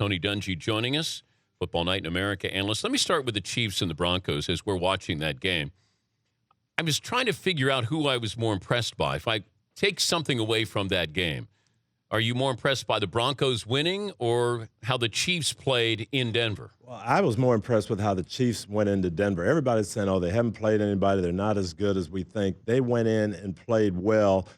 Tony Dungy joining us, Football Night in America analyst. Let me start with the Chiefs and the Broncos as we're watching that game. I was trying to figure out who I was more impressed by. If I take something away from that game, are you more impressed by the Broncos winning or how the Chiefs played in Denver? Well, I was more impressed with how the Chiefs went into Denver. Everybody's saying, oh, they haven't played anybody. They're not as good as we think. They went in and played well.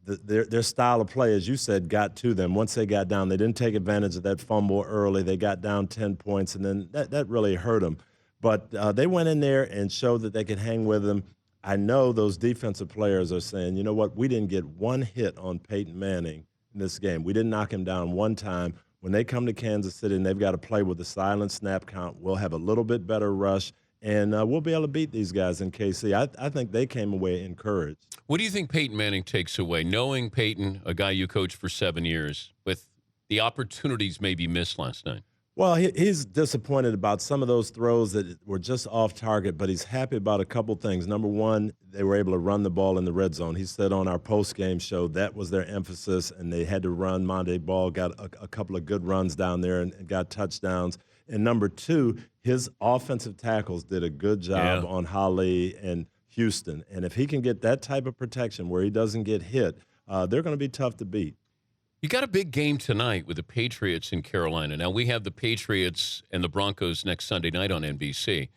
Their style of play, as you said, got to them. Once they got down, they didn't take advantage of that fumble early. They got down 10 points, and then that really hurt them. But they went in there and showed that they could hang with them. I know those defensive players are saying, you know what, we didn't get one hit on Peyton Manning in this game. We didn't knock him down one time. When they come to Kansas City and they've got to play with the silent snap count, we'll have a little bit better rush, and we'll be able to beat these guys in KC. I think they came away encouraged. What do you think Peyton Manning takes away, knowing Peyton, a guy you coached for 7 years, with the opportunities maybe missed last night? Well, he's disappointed about some of those throws that were just off target, but he's happy about a couple things. Number one, they were able to run the ball in the red zone. He said on our post-game show that was their emphasis, and they had to run. Monte Ball got a couple of good runs down there and got touchdowns. And number two, his offensive tackles did a good job on Holly and Houston. And if he can get that type of protection where he doesn't get hit, they're going to be tough to beat. You got a big game tonight with the Patriots in Carolina. Now, we have the Patriots and the Broncos next Sunday night on NBC.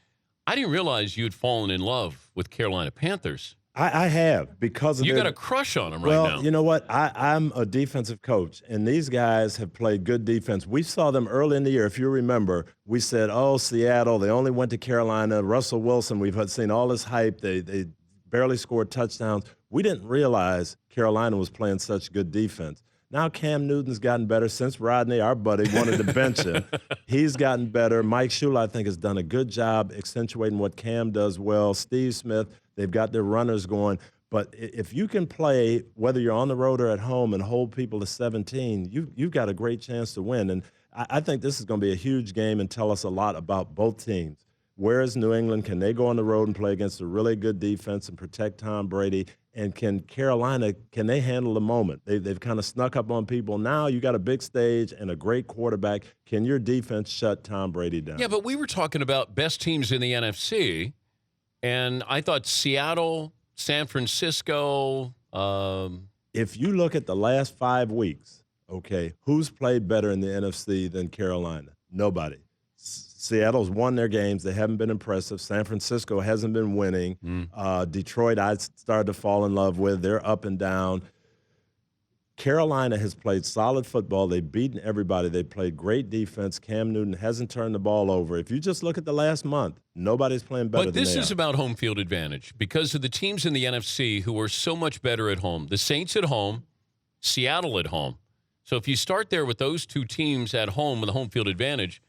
I didn't realize you'd fallen in love with Carolina Panthers. I have, because of you got a crush on them right now. Well, you know what? I'm a defensive coach, and these guys have played good defense. We saw them early in the year. If you remember, we said, oh, Seattle, they only went to Carolina. Russell Wilson, we've seen all this hype. They barely scored touchdowns. We didn't realize Carolina was playing such good defense. Now Cam Newton's gotten better since Rodney, our buddy, wanted to bench him. He's gotten better. Mike Shula, I think, has done a good job accentuating what Cam does well. Steve Smith, they've got their runners going. But if you can play, whether you're on the road or at home, and hold people to 17, you've got a great chance to win. And I think this is going to be a huge game and tell us a lot about both teams. Where is New England? Can they go on the road and play against a really good defense and protect Tom Brady? And can Carolina, can they handle the moment? They've kind of snuck up on people. Now you got a big stage and a great quarterback. Can your defense shut Tom Brady down? Yeah, but we were talking about best teams in the NFC, and I thought Seattle, San Francisco. If you look at the last 5 weeks, okay, who's played better in the NFC than Carolina? Nobody. Seattle's won their games. They haven't been impressive. San Francisco hasn't been winning. Detroit, I started to fall in love with. They're up and down. Carolina has played solid football. They've beaten everybody. They played great defense. Cam Newton hasn't turned the ball over. If you just look at the last month, nobody's playing better than they are. But this is about home field advantage because of the teams in the NFC who are so much better at home. The Saints at home, Seattle at home. So if you start there with those two teams at home with a home field advantage,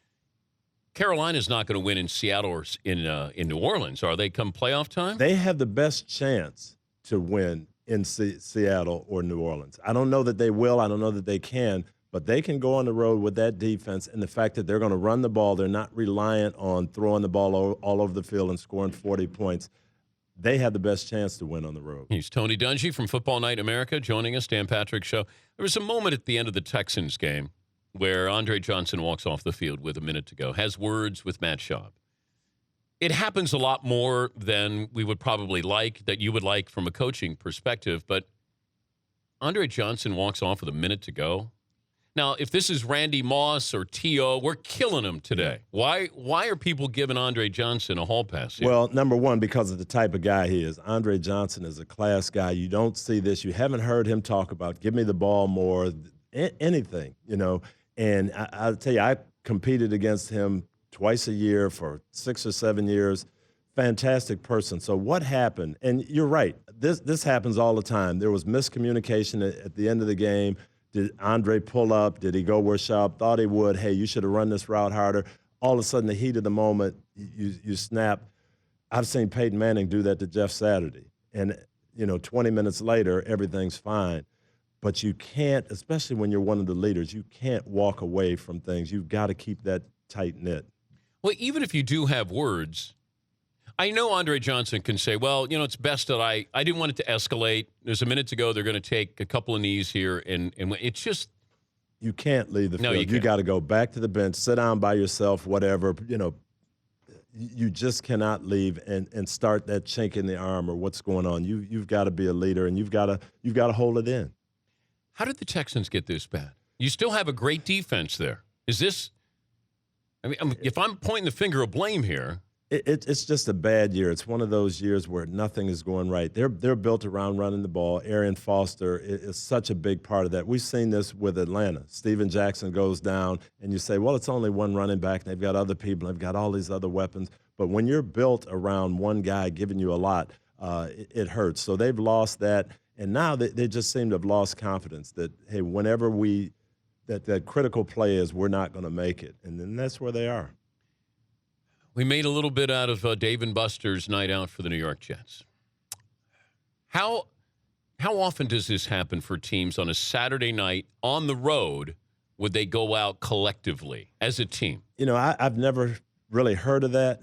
Carolina's not going to win in Seattle or in New Orleans, are they, come playoff time? They have the best chance to win in Seattle or New Orleans. I don't know that they will. I don't know that they can. But they can go on the road with that defense and the fact that they're going to run the ball. They're not reliant on throwing the ball all over the field and scoring 40 points. They have the best chance to win on the road. He's Tony Dungy from Football Night America joining us, Dan Patrick Show. There was a moment at the end of the Texans game where Andre Johnson walks off the field with a minute to go, has words with Matt Schaub. It happens a lot more than we would probably like, that you would like from a coaching perspective, but Andre Johnson walks off with a minute to go. Now, if this is Randy Moss or T.O., we're killing him today. Why are people giving Andre Johnson a hall pass here? Well, number one, because of the type of guy he is. Andre Johnson is a class guy. You don't see this. You haven't heard him talk about, give me the ball more, anything, you know. And I'll tell you, I competed against him twice a year for 6 or 7 years. Fantastic person. So what happened? And you're right. This happens all the time. There was miscommunication at the end of the game. Did Andre pull up? Did he go where Schaub thought he would? Hey, you should have run this route harder. All of a sudden, the heat of the moment, you snap. I've seen Peyton Manning do that to Jeff Saturday. And, 20 minutes later, everything's fine. But you can't, especially when you're one of the leaders, you can't walk away from things. You've got to keep that tight-knit. Well, even if you do have words, I know Andre Johnson can say, well, it's best that I didn't want it to escalate. There's a minute to go. They're going to take a couple of knees here. And it's just, You can't leave the No, field. you You can't. got to go back to the bench, sit down by yourself, whatever. You just cannot leave and start that chink in the arm or what's going on. You've got to be a leader, and you've got to hold it in. How did the Texans get this bad? You still have a great defense there. Is this? I mean, if I'm pointing the finger of blame here. It's just a bad year. It's one of those years where nothing is going right. They're built around running the ball. Arian Foster is such a big part of that. We've seen this with Atlanta. Steven Jackson goes down, and you say, well, it's only one running back, and they've got other people, they've got all these other weapons. But when you're built around one guy giving you a lot, it hurts. So they've lost that, and now they just seem to have lost confidence that, hey, whenever that critical play is, we're not going to make it. And then that's where they are. We made a little bit out of Dave and Buster's night out for the New York Jets. How often does this happen for teams on a Saturday night on the road? Would they go out collectively as a team? I've never really heard of that,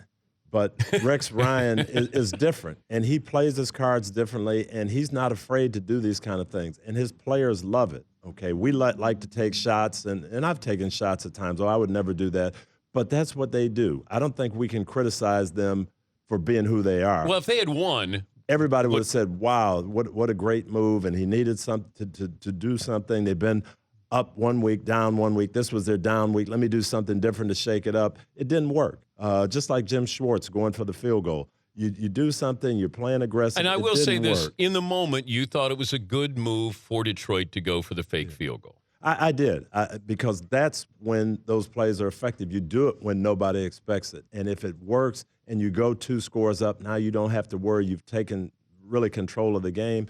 but Rex Ryan is different, and he plays his cards differently, and he's not afraid to do these kind of things, and his players love it. Okay, we like to take shots, and I've taken shots at times, so I would never do that. But that's what they do. I don't think we can criticize them for being who they are. Well, if they had won, everybody would have said, wow, what a great move, and he needed something to do something. They've been up 1 week, down 1 week. This was their down week. Let me do something different to shake it up. It didn't work. Just like Jim Schwartz going for the field goal. You do something, you're playing aggressive. And I will say this, work. in the moment, you thought it was a good move for Detroit to go for the fake field goal. I did, because that's when those plays are effective. You do it when nobody expects it. And if it works and you go 2 scores up, now you don't have to worry. You've taken really control of the game.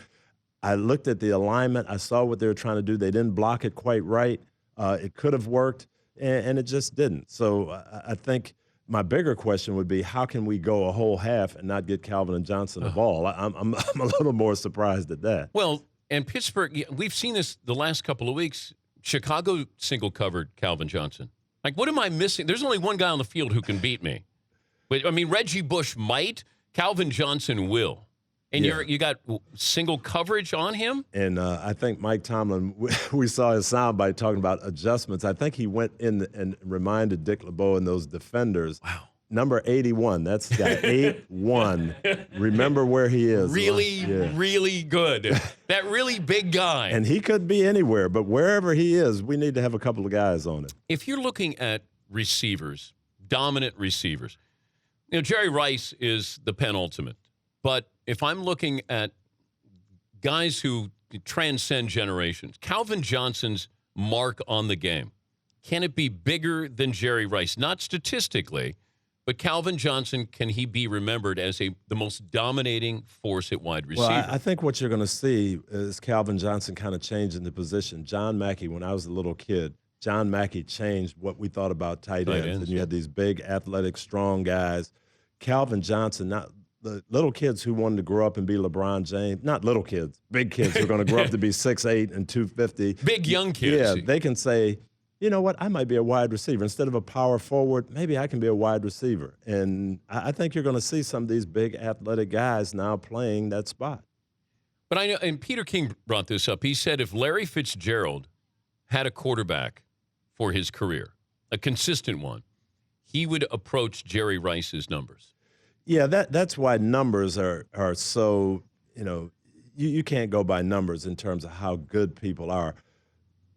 I looked at the alignment. I saw what they were trying to do. They didn't block it quite right. It could have worked, and it just didn't. So I think my bigger question would be, how can we go a whole half and not get Calvin and Johnson the ball? I'm a little more surprised at that. Well, and Pittsburgh, we've seen this the last couple of weeks. Chicago single-covered Calvin Johnson. Like, what am I missing? There's only one guy on the field who can beat me. But, I mean, Reggie Bush might. Calvin Johnson will. And you got single coverage on him? And I think Mike Tomlin, we saw his soundbite talking about adjustments. I think he went in and reminded Dick LeBeau and those defenders. Wow. Number 81, that's the guy, 81. Remember where he is. Really good. That really big guy. And he could be anywhere, but wherever he is, we need to have a couple of guys on it. If you're looking at receivers, dominant receivers, Jerry Rice is the penultimate. But if I'm looking at guys who transcend generations, Calvin Johnson's mark on the game, can it be bigger than Jerry Rice? Not statistically, but Calvin Johnson, can he be remembered as the most dominating force at wide receiver? Well, I think what you're going to see is Calvin Johnson kind of changing the position. John Mackey, when I was a little kid, John Mackey changed what we thought about tight ends. And you had these big, athletic, strong guys. Calvin Johnson, not the little kids who wanted to grow up and be LeBron James, not little kids, big kids who are going to grow up to be 6'8" and 250. Big young kids. Yeah, they can say, you know what, I might be a wide receiver. Instead of a power forward, maybe I can be a wide receiver. And I think you're going to see some of these big athletic guys now playing that spot. But I know, and Peter King brought this up. He said if Larry Fitzgerald had a quarterback for his career, a consistent one, he would approach Jerry Rice's numbers. Yeah, that's why numbers are so, you can't go by numbers in terms of how good people are.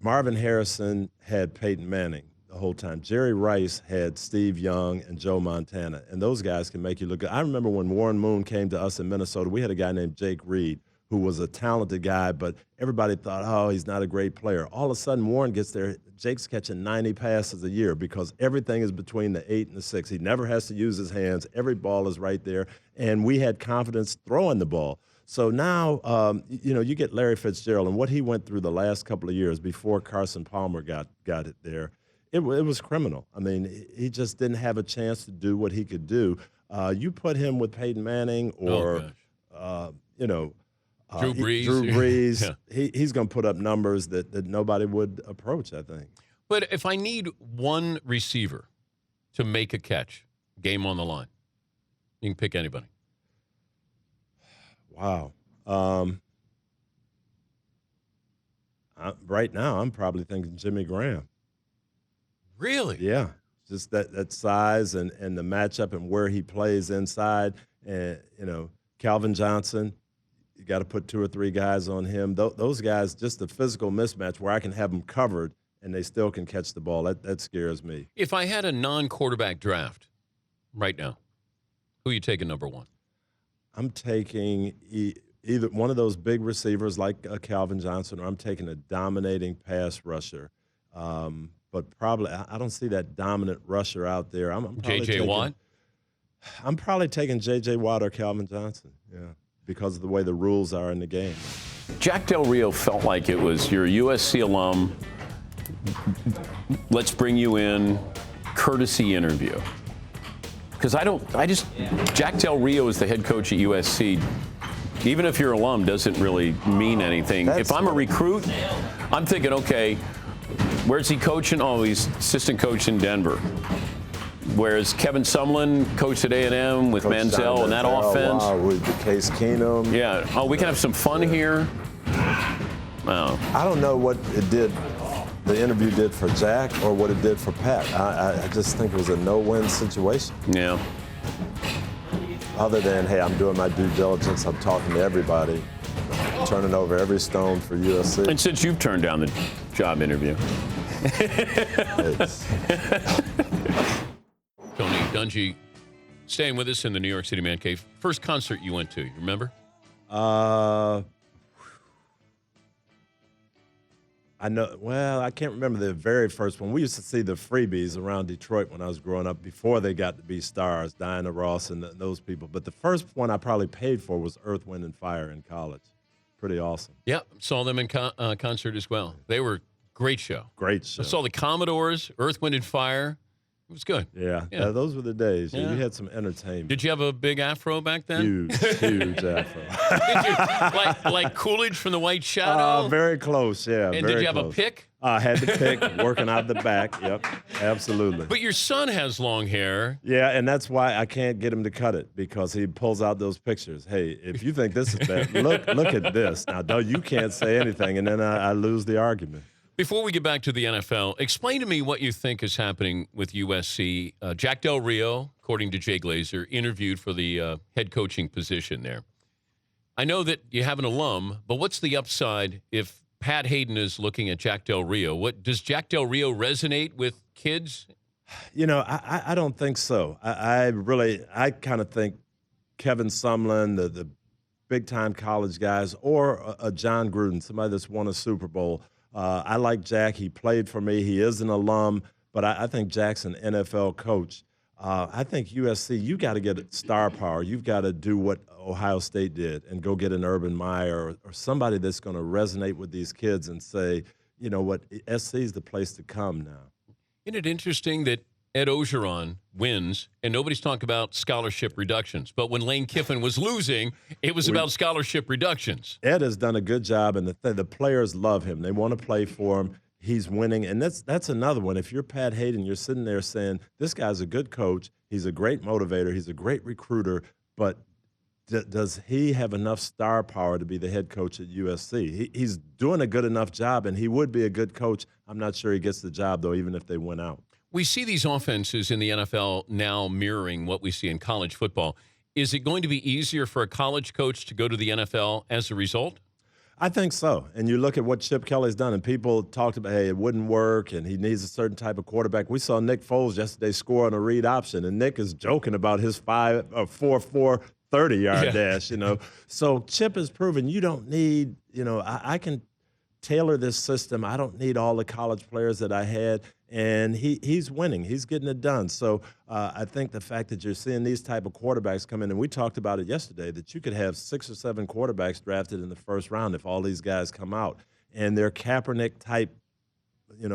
Marvin Harrison had Peyton Manning the whole time. Jerry Rice had Steve Young and Joe Montana, and those guys can make you look good. I remember when Warren Moon came to us in Minnesota, we had a guy named Jake Reed who was a talented guy, but everybody thought, oh, he's not a great player. All of a sudden, Warren gets there. Jake's catching 90 passes a year because everything is between the 8 and the 6. He never has to use his hands. Every ball is right there, and we had confidence throwing the ball. So now, you get Larry Fitzgerald, and what he went through the last couple of years before Carson Palmer got it there, it was criminal. I mean, he just didn't have a chance to do what he could do. You put him with Peyton Manning or, Drew Brees. Drew Brees, Yeah. he's going to put up numbers that nobody would approach, I think. But if I need one receiver to make a catch, game on the line, you can pick anybody. Wow. Right now, I'm probably thinking Jimmy Graham. Really? Yeah, just that size and the matchup and where he plays inside. And, Calvin Johnson, you got to put 2 or 3 guys on him. Those guys, just the physical mismatch where I can have them covered and they still can catch the ball. That scares me. If I had a non-quarterback draft right now, who are you taking number 1? I'm taking either one of those big receivers like Calvin Johnson, or I'm taking a dominating pass rusher. But probably I don't see that dominant rusher out there. I'm J.J. Watt? I'm probably taking J.J. Watt or Calvin Johnson, because of the way the rules are in the game. Jack Del Rio felt like it was, you're a USC alum, let's bring you in, courtesy interview. Because Jack Del Rio is the head coach at USC. Even if you're an alum, doesn't really mean anything. If I'm a recruit, I'm thinking, okay, where's he coaching? Oh, he's assistant coach in Denver. Whereas Kevin Sumlin coached at A&M with Manziel and that offense. Wow, with Case Keenum. Yeah. Oh, we can have some fun here. Wow. I don't know what it did, the interview did for Jack or what it did for Pat. I just think it was a no-win situation. Yeah. Other than, hey, I'm doing my due diligence, I'm talking to everybody, turning over every stone for USC. And since you've turned down the job interview. Tony Dungy staying with us in the New York City Man Cave. First concert you went to, you remember? I know. Well, I can't remember the very first one. We used to see the freebies around Detroit when I was growing up before they got to be stars, Diana Ross and those people. But the first one I probably paid for was Earth, Wind, and Fire in college. Pretty awesome. Yeah, saw them in concert as well. They were great show. Great show. I saw the Commodores, Earth, Wind, and Fire. It was good. Yeah, those were the days. Yeah. You had some entertainment. Did you have a big afro back then? Huge afro. Did you, like Coolidge from the White Shadow? Very close, yeah. And did you have a pick? I had the pick, working out the back. Yep, absolutely. But your son has long hair. Yeah, and that's why I can't get him to cut it, because he pulls out those pictures. Hey, if you think this is bad, look at this. Now, no, you can't say anything, and then I lose the argument. Before we get back to the NFL, explain to me what you think is happening with USC. Jack Del Rio, according to Jay Glazer, interviewed for the head coaching position there. I know that you have an alum, but what's the upside if Pat Hayden is looking at Jack Del Rio? What does Jack Del Rio resonate with kids? I don't think so. I kind of think Kevin Sumlin, the big-time college guys, or a John Gruden, somebody that's won a Super Bowl. I like Jack. He played for me. He is an alum, but I think Jack's an NFL coach. I think USC, you got to get star power. You've got to do what Ohio State did and go get an Urban Meyer or somebody that's going to resonate with these kids and say, you know what, SC is the place to come now. Isn't it interesting that Ed Orgeron wins, and nobody's talking about scholarship reductions. But when Lane Kiffin was losing, it was about scholarship reductions. Ed has done a good job, and the players love him. They want to play for him. He's winning, and that's another one. If you're Pat Hayden, you're sitting there saying, this guy's a good coach. He's a great motivator. He's a great recruiter, but does he have enough star power to be the head coach at USC? He's doing a good enough job, and he would be a good coach. I'm not sure he gets the job, though, even if they went out. We see these offenses in the NFL now mirroring what we see in college football. Is it going to be easier for a college coach to go to the NFL as a result? I think so. And you look at what Chip Kelly's done, and people talked about, hey, it wouldn't work, and he needs a certain type of quarterback. We saw Nick Foles yesterday score on a read option, and Nick is joking about his 4.4 30-yard dash, So Chip has proven you don't need, I can tailor this system. I don't need all the college players that I had, and he's winning. He's getting it done. So I think the fact that you're seeing these type of quarterbacks come in, and we talked about it yesterday, that you could have 6 or 7 quarterbacks drafted in the first round if all these guys come out, and they're Kaepernick type,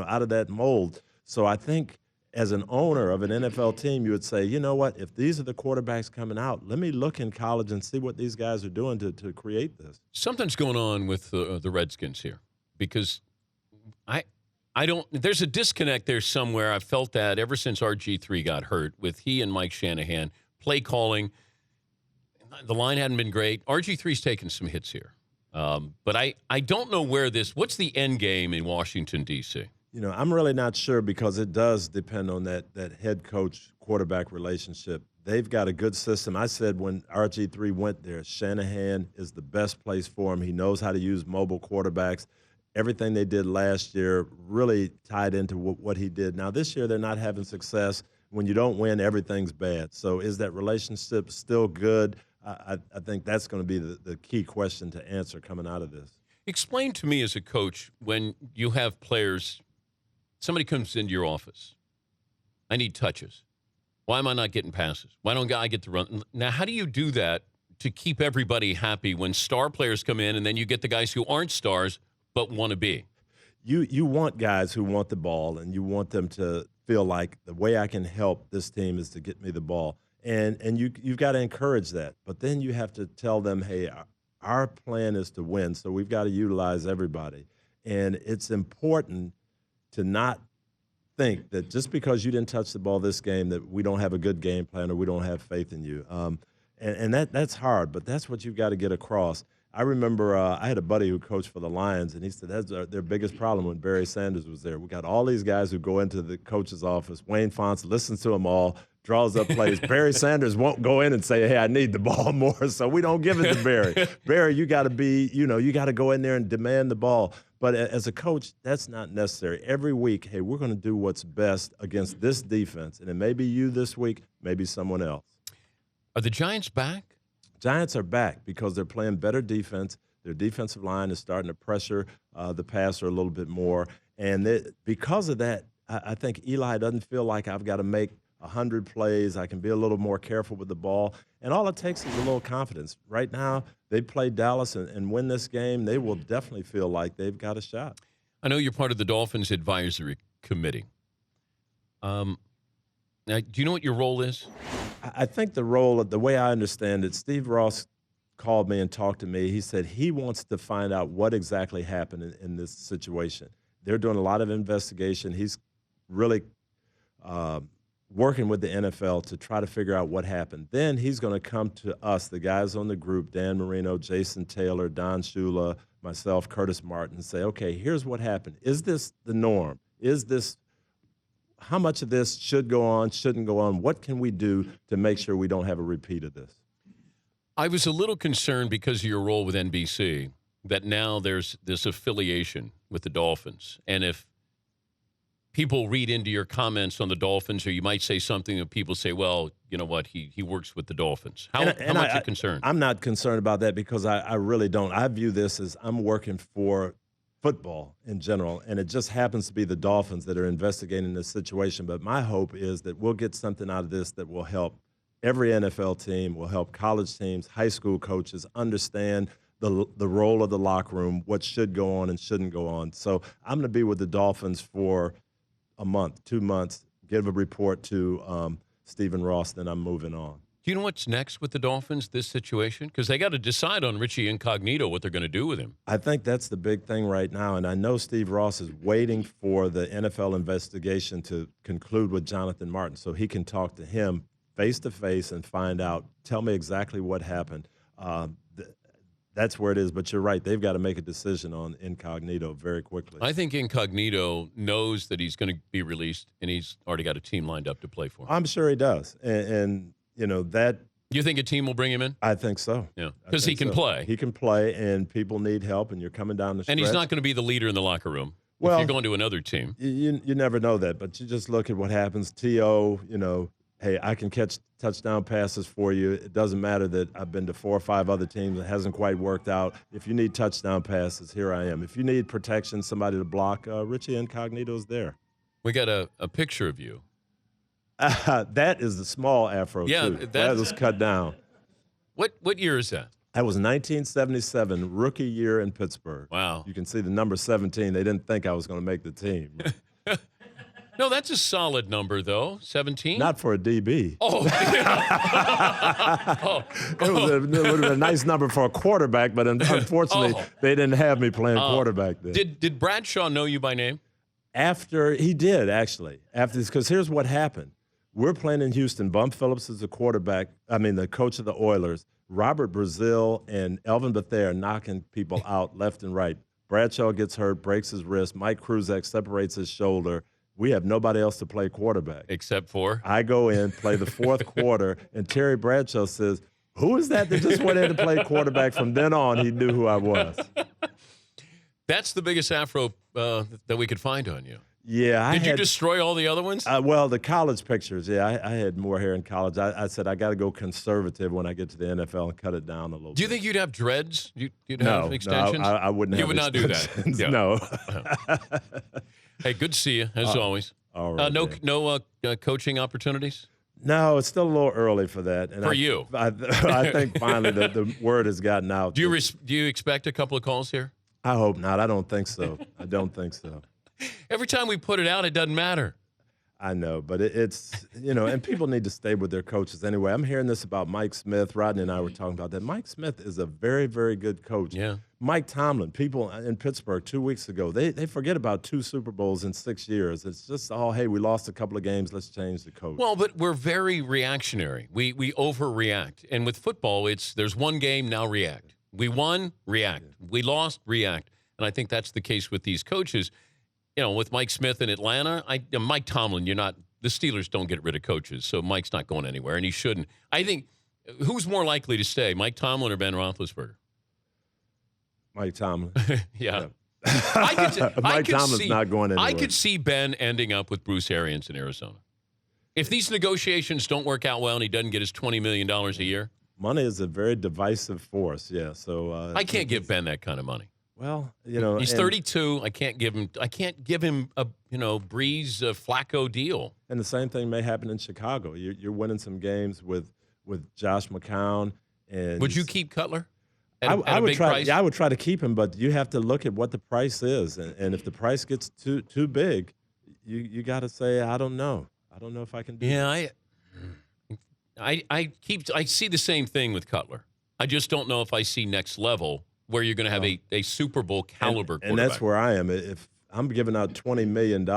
out of that mold. So I think as an owner of an NFL team, you would say, you know what, if these are the quarterbacks coming out, let me look in college and see what these guys are doing to create this. Something's going on with the Redskins here, because I don't – there's a disconnect there somewhere. I've felt that ever since RG3 got hurt with he and Mike Shanahan. Play calling, the line hadn't been great. RG3's taken some hits here. But I don't know what's the end game in Washington, D.C.? I'm really not sure because it does depend on that head coach quarterback relationship. They've got a good system. I said when RG3 went there, Shanahan is the best place for him. He knows how to use mobile quarterbacks. Everything they did last year really tied into what he did. Now, this year they're not having success. When you don't win, everything's bad. So is that relationship still good? I think that's going to be the key question to answer coming out of this. Explain to me as a coach when you have players, somebody comes into your office. I need touches. Why am I not getting passes? Why don't I get to run? Now, how do you do that to keep everybody happy when star players come in and then you get the guys who aren't stars but want to be? You want guys who want the ball, and you want them to feel like the way I can help this team is to get me the ball. And you've got to encourage that. But then you have to tell them, hey, our plan is to win, so we've got to utilize everybody. And it's important to not think that just because you didn't touch the ball this game that we don't have a good game plan or we don't have faith in you. And that's hard, but that's what you've got to get across. I remember I had a buddy who coached for the Lions, and he said that's their biggest problem when Barry Sanders was there. We got all these guys who go into the coach's office. Wayne Fonts listens to them all, draws up plays. Barry Sanders won't go in and say, hey, I need the ball more, so we don't give it to Barry. Barry, you got to be, you got to go in there and demand the ball. But as a coach, that's not necessary. Every week, hey, we're going to do what's best against this defense, and it may be you this week, maybe someone else. Are the Giants back? Giants are back because they're playing better defense. Their defensive line is starting to pressure the passer a little bit more. And because of that, I think Eli doesn't feel like I've got to make 100 plays. I can be a little more careful with the ball. And all it takes is a little confidence. Right now, they play Dallas and win this game. They will definitely feel like they've got a shot. I know you're part of the Dolphins Advisory Committee. Now, do you know what your role is? I think the way I understand it, Steve Ross called me and talked to me. He said he wants to find out what exactly happened in this situation. They're doing a lot of investigation. He's really working with the NFL to try to figure out what happened. Then he's going to come to us, the guys on the group, Dan Marino, Jason Taylor, Don Shula, myself, Curtis Martin, and say, okay, here's what happened. Is this the norm? How much of this should go on, shouldn't go on? What can we do to make sure we don't have a repeat of this? I was a little concerned because of your role with NBC that now there's this affiliation with the Dolphins. And if people read into your comments on the Dolphins, or you might say something that people say, well, you know what, he works with the Dolphins. How much are you concerned? I'm not concerned about that because I really don't. I view this as I'm working for football in general, and it just happens to be the Dolphins that are investigating this situation. But my hope is that we'll get something out of this that will help every NFL team, will help college teams, high school coaches understand the role of the locker room, what should go on and shouldn't go on. So I'm going to be with the Dolphins for a month, 2 months, give a report to Stephen Ross, then I'm moving on. Do you know what's next with the Dolphins, this situation? Because they got to decide on Richie Incognito what they're going to do with him. I think that's the big thing right now, and I know Steve Ross is waiting for the NFL investigation to conclude with Jonathan Martin so he can talk to him face-to-face and find out, tell me exactly what happened. That's where it is, but you're right. They've got to make a decision on Incognito very quickly. I think Incognito knows that he's going to be released, and he's already got a team lined up to play for him. I'm sure he does, and you know that. You think a team will bring him in? I think so. Yeah, because he can play. He can play, and people need help, and you're coming down the stretch. And he's not going to be the leader in the locker room. Well, if you're going to another team. You never know that, but you just look at what happens. T.O., hey, I can catch touchdown passes for you. It doesn't matter that I've been to 4 or 5 other teams. It hasn't quite worked out. If you need touchdown passes, here I am. If you need protection, somebody to block, Richie Incognito's there. We got a picture of you. That is the small afro, too. That was cut down. What year is that? That was 1977, rookie year in Pittsburgh. Wow. You can see the number 17. They didn't think I was going to make the team. No, that's a solid number, though. 17? Not for a DB. Oh. It would have been a nice number for a quarterback, but unfortunately, they didn't have me playing quarterback then. Did Bradshaw know you by name? He did, actually. Because here's what happened. We're playing in Houston. Bum Phillips is the the coach of the Oilers. Robert Brazile and Elvin Bethea are knocking people out left and right. Bradshaw gets hurt, breaks his wrist. Mike Kruzak separates his shoulder. We have nobody else to play quarterback. Except for? I go in, play the fourth quarter, and Terry Bradshaw says, "Who is that just went in to play quarterback?" From then on, he knew who I was. That's the biggest afro that we could find on you. Yeah. Did you destroy all the other ones? Well, the college pictures, yeah. I had more hair in college. I said I got to go conservative when I get to the NFL and cut it down a little bit. Do you think you'd have dreads? You'd no, have extensions? No, I wouldn't have extensions. You would not do that. No. Hey, good to see you, as always. All right. No coaching opportunities? No, it's still a little early for that. And for you? I think finally the word has gotten out. Do you expect a couple of calls here? I hope not. I don't think so. I don't think so. Every time we put it out, it doesn't matter. I know, but it's, and people need to stay with their coaches anyway. I'm hearing this about Mike Smith. Rodney and I were talking about that. Mike Smith is a very, very good coach. Yeah. Mike Tomlin, people in Pittsburgh 2 weeks ago, they forget about 2 Super Bowls in 6 years. It's just, hey, we lost a couple of games. Let's change the coach. Well, but we're very reactionary. We overreact. And with football, there's one game, now react. We won, react. We lost, react. And I think that's the case with these coaches. With Mike Smith in Atlanta, Mike Tomlin, the Steelers don't get rid of coaches, so Mike's not going anywhere, and he shouldn't. I think, who's more likely to stay, Mike Tomlin or Ben Roethlisberger? Mike Tomlin. Yeah. Mike Tomlin's not going anywhere. I could see Ben ending up with Bruce Arians in Arizona. If these negotiations don't work out well and he doesn't get his $20 million a year. Money is a very divisive force, yeah. So I can't give Ben that kind of money. Well, he's 32. I can't give him a Breeze Flacco deal. And the same thing may happen in Chicago. You're winning some games with Josh McCown. And would you keep Cutler? I would try. Yeah, I would try to keep him, but you have to look at what the price is, and if the price gets too big, you got to say, I don't know. I don't know if I can do. Yeah, I see the same thing with Cutler. I just don't know if I see next level, where you're going to have a Super Bowl caliber quarterback. And that's where I am. If I'm giving out $20 million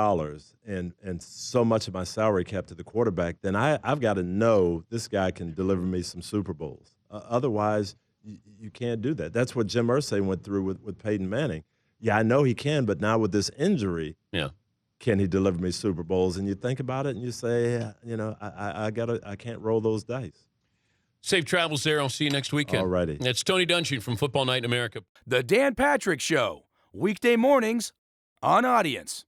and so much of my salary cap to the quarterback, then I've got to know this guy can deliver me some Super Bowls. Otherwise, you can't do that. That's what Jim Irsay went through with Peyton Manning. Yeah, I know he can, but now with this injury, can he deliver me Super Bowls? And you think about it and you say, I can't roll those dice. Safe travels there. I'll see you next weekend. All righty. That's Tony Dungy from Football Night in America. The Dan Patrick Show, weekday mornings on Audience.